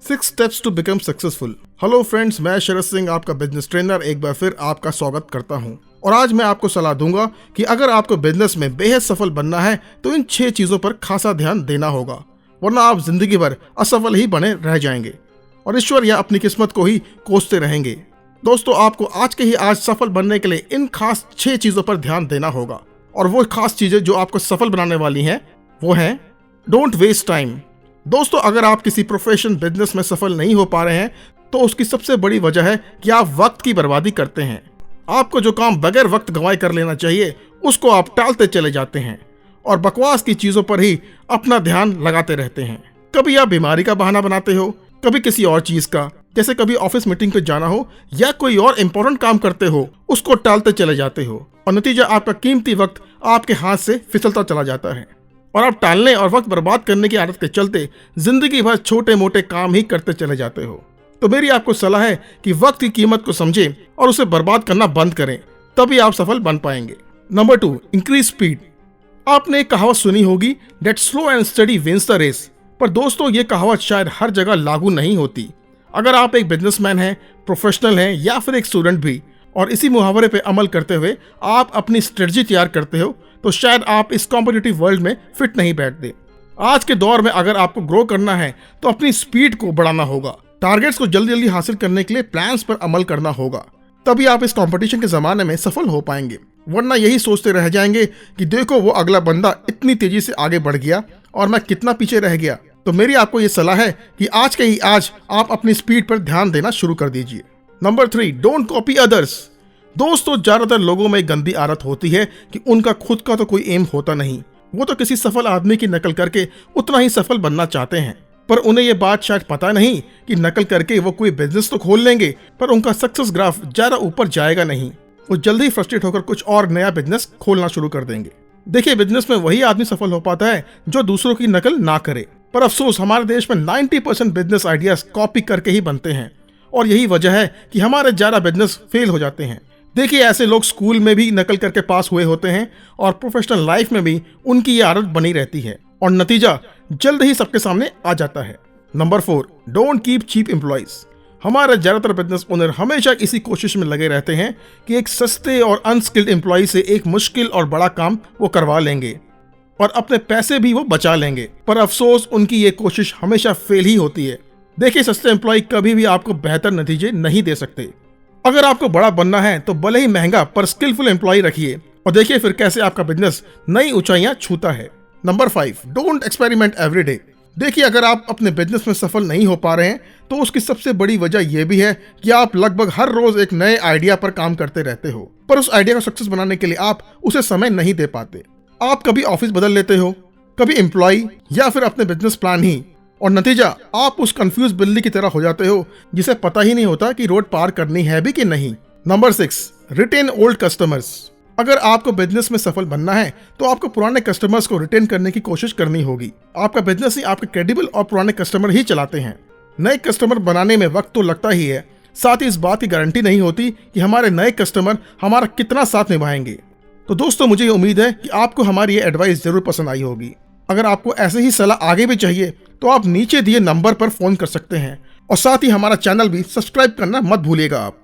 6 steps to become successful. Hello friends, मैं शरद सिंह आपका business trainer एक बार फिर आपका स्वागत करता हूं। और आज मैं आपको सलाह दूंगा कि अगर आपको बिजनेस में बेहद सफल बनना है तो इन 6 चीजों पर खासा ध्यान देना होगा, वरना आप जिंदगी भर असफल ही बने रह जाएंगे और ईश्वर या अपनी किस्मत को ही कोसते रहेंगे। दोस्तों, आपको आज के ही आज सफल बनने के लिए इन खास 6 चीजों पर ध्यान देना होगा। और वो खास चीजें जो आपको सफल बनाने वाली हैं वो हैं डोंट वेस्ट टाइम। दोस्तों, अगर आप किसी प्रोफेशन बिजनेस में सफल नहीं हो पा रहे हैं तो उसकी सबसे बड़ी वजह है कि आप वक्त की बर्बादी करते हैं। आपको जो काम बगैर वक्त गंवाए कर लेना चाहिए उसको आप टालते चले जाते हैं और बकवास की चीजों पर ही अपना ध्यान लगाते रहते हैं। कभी आप बीमारी का बहाना बनाते हो, कभी किसी और चीज का, जैसे कभी ऑफिस मीटिंग पे जाना हो या कोई और इम्पोर्टेंट काम करते हो उसको टालते चले जाते हो और नतीजा आपका कीमती वक्त आपके हाथ से फिसलता चला जाता है और आप टालने और वक्त बर्बाद करने की आदत के चलते जिंदगी भर छोटे मोटे काम ही करते चले जाते हो। तो मेरी आपको सलाह है कि वक्त की कीमत को समझें और उसे बर्बाद करना बंद करें, तभी आप सफल बन पाएंगे। Number 2, increase speed. आपने एक कहावत सुनी होगी, that slow and steady wins the race. पर दोस्तों, ये कहावत शायद हर जगह लागू नहीं होती। अगर आप एक बिजनेसमैन हैं, प्रोफेशनल हैं या फिर एक स्टूडेंट भी, और इसी मुहावरे पे अमल करते हुए आप अपनी स्ट्रेटजी तैयार करते हो तो शायद आप इस कॉम्पिटिटिव वर्ल्ड में फिट नहीं बैठते। आज के दौर में अगर आपको ग्रो करना है तो अपनी स्पीड को बढ़ाना होगा, टारगेट्स को जल्दी जल्दी हासिल करने के लिए प्लान्स पर अमल करना होगा, तभी आप इस कंपटीशन के जमाने में सफल हो पाएंगे। वरना यही सोचते रह जाएंगे कि देखो वो अगला बंदा इतनी तेजी से आगे बढ़ गया और मैं कितना पीछे रह गया। तो मेरी आपको ये सलाह है कि आज के ही आज आप अपनी स्पीड पर ध्यान देना शुरू कर दीजिए। Number 3, don't copy others. दोस्तों, ज्यादातर लोगों में गंदी आदत होती है कि उनका खुद का तो कोई एम होता नहीं। वो तो किसी सफल आदमी की नकल करके उतना ही सफल बनना चाहते हैं, पर उन्हें ये बात शायद पता नहीं कि नकल करके वो कोई बिजनेस तो खोल लेंगे पर उनका सक्सेस ग्राफ ज्यादा ऊपर जाएगा नहीं। वो जल्दी फ्रस्ट्रेट होकर कुछ और नया बिजनेस खोलना शुरू कर देंगे। देखिए, बिजनेस में वही आदमी सफल हो पाता है जो दूसरों की नकल ना करे। पर अफसोस, हमारे देश में 90% बिजनेस आइडियाज कॉपी करके ही बनते हैं और यही वजह है कि हमारे ज्यादा बिजनेस फेल हो जाते हैं। देखिए, ऐसे लोग स्कूल में भी नकल करके पास हुए होते हैं और प्रोफेशनल लाइफ में भी उनकी ये आदत बनी रहती है और नतीजा जल्द ही सबके सामने आ जाता है। Number 4, don't keep cheap employees. हमारे ज्यादातर बिजनेस ओनर हमेशा इसी कोशिश में लगे रहते हैं कि एक सस्ते और अनस्किल्ड एम्प्लॉय से एक मुश्किल और बड़ा काम वो करवा लेंगे और अपने पैसे भी वो बचा लेंगे। पर अफसोस, उनकी ये कोशिश हमेशा फेल ही होती है। देखिए, सस्ते एम्प्लॉय कभी भी आपको बेहतर नतीजे नहीं दे सकते। अगर आपको बड़ा बनना है तो भले ही महंगा पर स्किलफुल एम्प्लॉय रखिए और देखिए फिर कैसे आपका बिजनेस नई ऊंचाइयां छूता है। Number 5, don't experiment every day. देखिए, अगर आप अपने बिजनेस में सफल नहीं हो पा रहे हैं तो उसकी सबसे बड़ी वजह यह भी है कि आप लगभग हर रोज एक नए आइडिया पर काम करते रहते हो, पर उस आइडिया को सक्सेस बनाने के लिए आप उसे समय नहीं दे पाते। आप कभी ऑफिस बदल लेते हो, कभी एम्प्लॉय या फिर अपने बिजनेस प्लान ही, और नतीजा आप उस कंफ्यूज बिल्ली की तरह हो जाते हो जिसे पता ही नहीं होता कि रोड पार करनी है भी कि नहीं। Number 6, retain old customers. अगर आपको बिजनेस में सफल बनना है तो आपको पुराने कस्टमर्स को रिटेन करने की कोशिश करनी होगी। आपका बिजनेस ही आपके क्रेडिबल और पुराने कस्टमर ही चलाते हैं। नए कस्टमर बनाने में वक्त तो लगता ही है, साथ ही इस बात की गारंटी नहीं होती कि हमारे नए कस्टमर हमारा कितना साथ निभाएंगे। तो दोस्तों, मुझे उम्मीद है कि आपको हमारी ये एडवाइस जरूर पसंद आई होगी। अगर आपको ऐसे ही सलाह आगे भी चाहिए तो आप नीचे दिए नंबर पर फोन कर सकते हैं और साथ ही हमारा चैनल भी सब्सक्राइब करना मत भूलिएगा आप।